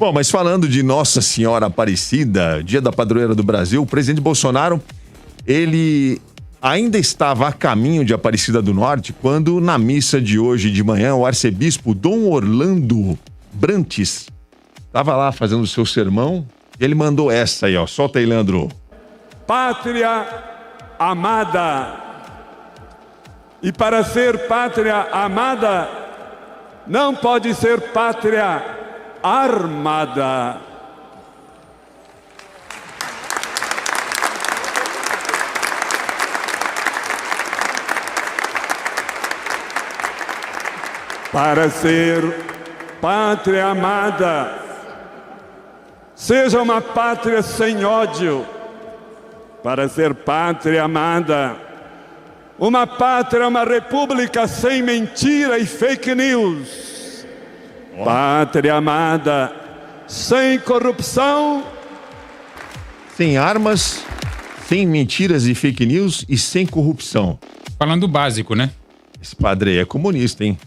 Bom, mas falando de Nossa Senhora Aparecida, dia da padroeira do Brasil, o presidente Bolsonaro, ele ainda estava a caminho de Aparecida do Norte quando, na missa de hoje de manhã, o arcebispo Dom Orlando Brantes estava lá fazendo o seu sermão e ele mandou essa aí, ó. Solta aí, Leandro. Pátria amada. E para ser pátria amada, não pode ser pátria armada. Para ser pátria amada, seja uma pátria sem ódio. Para ser pátria amada, uma pátria, uma república sem mentira e fake news. Pátria amada, sem corrupção. Sem armas, sem mentiras e fake news e sem corrupção. Falando do básico, né? Esse padre aí é comunista, hein?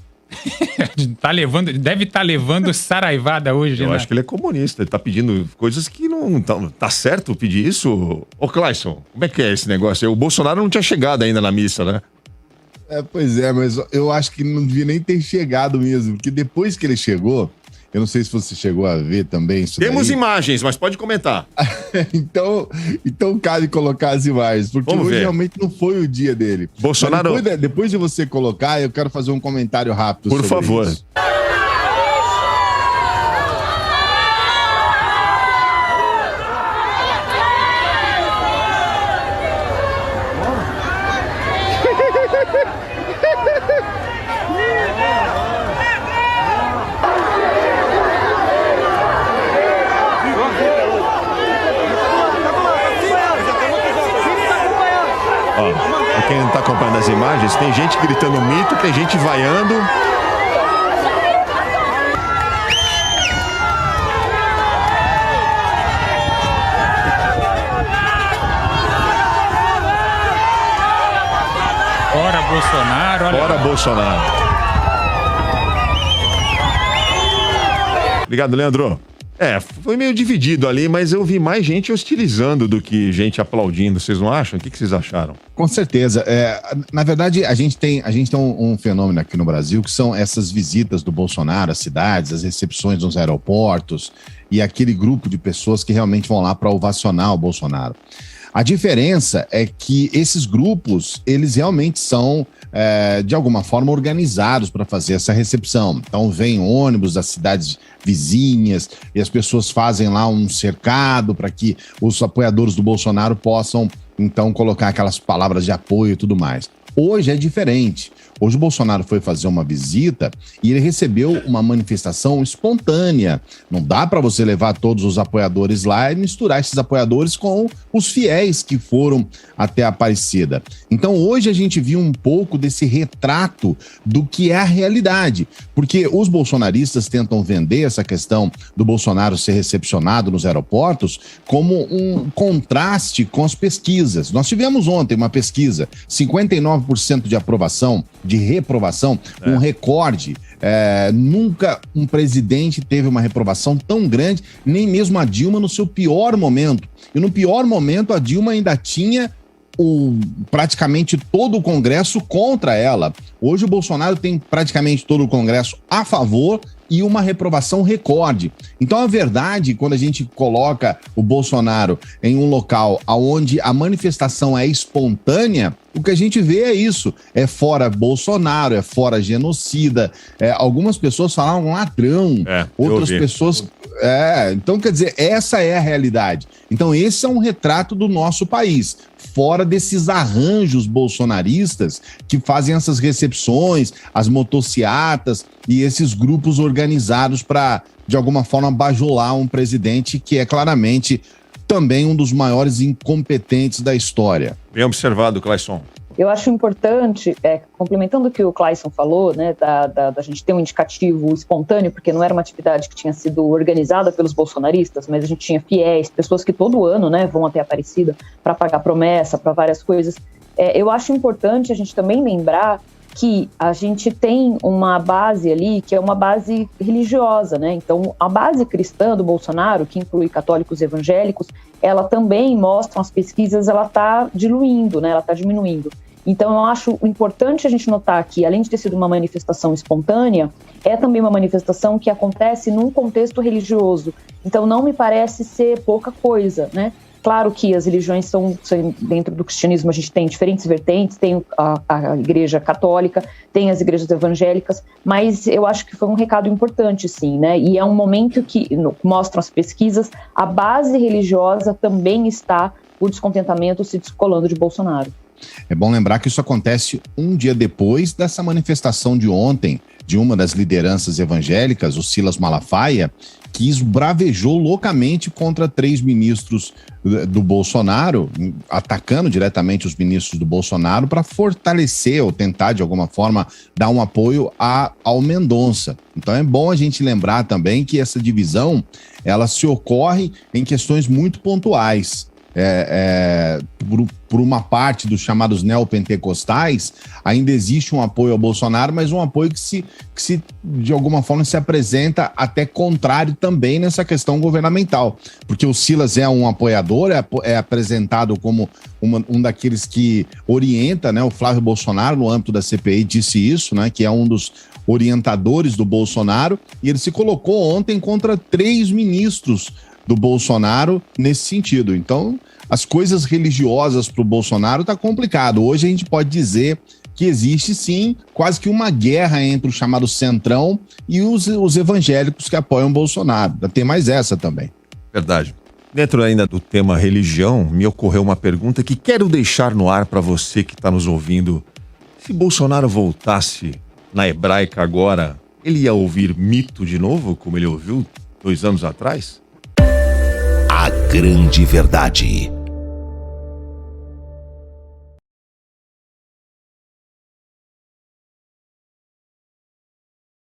Deve estar levando saraivada hoje, Eu né? acho que ele é comunista, ele tá pedindo coisas que não... Tá certo pedir isso? Ô, Clayson, como é que é esse negócio? O Bolsonaro não tinha chegado ainda na missa, né? Pois é, mas eu acho que não devia nem ter chegado mesmo, porque depois que ele chegou, eu não sei se você chegou a ver também isso Temos daí. imagens, mas pode comentar. Então cabe colocar as imagens, porque Vamos hoje ver. realmente não foi o dia dele. Bolsonaro... Mas depois de você colocar, eu quero fazer um comentário rápido Por sobre favor. isso. Ó, pra quem não tá acompanhando as imagens, tem gente gritando mito, tem gente vaiando. Fora Bolsonaro, olha. Fora Bolsonaro. Obrigado, Leandro. Foi meio dividido ali, mas eu vi mais gente hostilizando do que gente aplaudindo. Vocês não acham? O que vocês acharam? Com certeza. Na verdade, a gente tem um fenômeno aqui no Brasil que são essas visitas do Bolsonaro às cidades, as recepções nos aeroportos e aquele grupo de pessoas que realmente vão lá para ovacionar o Bolsonaro. A diferença é que esses grupos, eles realmente são, de alguma forma, organizados para fazer essa recepção. Então, vem ônibus das cidades vizinhas e as pessoas fazem lá um cercado para que os apoiadores do Bolsonaro possam, então, colocar aquelas palavras de apoio e tudo mais. Hoje é diferente. Hoje o Bolsonaro foi fazer uma visita e ele recebeu uma manifestação espontânea. Não dá para você levar todos os apoiadores lá e misturar esses apoiadores com os fiéis que foram até a Aparecida. Então hoje a gente viu um pouco desse retrato do que é a realidade, porque os bolsonaristas tentam vender essa questão do Bolsonaro ser recepcionado nos aeroportos como um contraste com as pesquisas. Nós tivemos ontem uma pesquisa, 59% de aprovação, de reprovação, um recorde. Nunca um presidente teve uma reprovação tão grande, nem mesmo a Dilma no seu pior momento. E no pior momento a Dilma ainda tinha praticamente todo o Congresso contra ela. Hoje o Bolsonaro tem praticamente todo o Congresso a favor e uma reprovação recorde. Então, a verdade, quando a gente coloca o Bolsonaro em um local onde a manifestação é espontânea, o que a gente vê é isso. É fora Bolsonaro, é fora genocida. Algumas pessoas falaram ladrão, outras pessoas... Então, quer dizer, essa é a realidade. Então, esse é um retrato do nosso país. Fora desses arranjos bolsonaristas que fazem essas recepções, as motociatas e esses grupos organizados para, de alguma forma, bajular um presidente que é claramente também um dos maiores incompetentes da história. Bem observado, Clayson. Eu acho importante, complementando o que o Clayson falou, né, da gente ter um indicativo espontâneo, porque não era uma atividade que tinha sido organizada pelos bolsonaristas, mas a gente tinha fiéis, pessoas que todo ano, né, vão até Aparecida para pagar promessa, para várias coisas. Eu acho importante a gente também lembrar que a gente tem uma base ali que é uma base religiosa, né? Então, a base cristã do Bolsonaro, que inclui católicos e evangélicos, ela também, mostram as pesquisas, ela está diluindo, né? Ela está diminuindo. Então, eu acho importante a gente notar que, além de ter sido uma manifestação espontânea, é também uma manifestação que acontece num contexto religioso. Então, não me parece ser pouca coisa, né? Claro que as religiões são, dentro do cristianismo, a gente tem diferentes vertentes, tem a igreja católica, tem as igrejas evangélicas, mas eu acho que foi um recado importante, sim, né? E é um momento que, mostram as pesquisas, a base religiosa também está, o descontentamento se descolando de Bolsonaro. É bom lembrar que isso acontece um dia depois dessa manifestação de ontem, de uma das lideranças evangélicas, o Silas Malafaia, que esbravejou loucamente contra 3 ministros do Bolsonaro, atacando diretamente os ministros do Bolsonaro para fortalecer ou tentar, de alguma forma, dar um apoio ao Mendonça. Então é bom a gente lembrar também que essa divisão, ela se ocorre em questões muito pontuais. Por uma parte dos chamados neopentecostais, ainda existe um apoio ao Bolsonaro, mas um apoio que se de alguma forma se apresenta até contrário também nessa questão governamental, porque o Silas é um apoiador, é apresentado como um daqueles que orienta, né? O Flávio Bolsonaro, no âmbito da CPI, disse isso, né? Que é um dos orientadores do Bolsonaro, e ele se colocou ontem contra 3 ministros do Bolsonaro nesse sentido. Então, as coisas religiosas para o Bolsonaro tá complicado. Hoje a gente pode dizer que existe, sim, quase que uma guerra entre o chamado Centrão e os evangélicos que apoiam o Bolsonaro. Tem mais essa também. Verdade. Dentro ainda do tema religião, me ocorreu uma pergunta que quero deixar no ar para você que está nos ouvindo. Se Bolsonaro voltasse na hebraica agora, ele ia ouvir mito de novo, como ele ouviu 2 anos atrás? A grande verdade.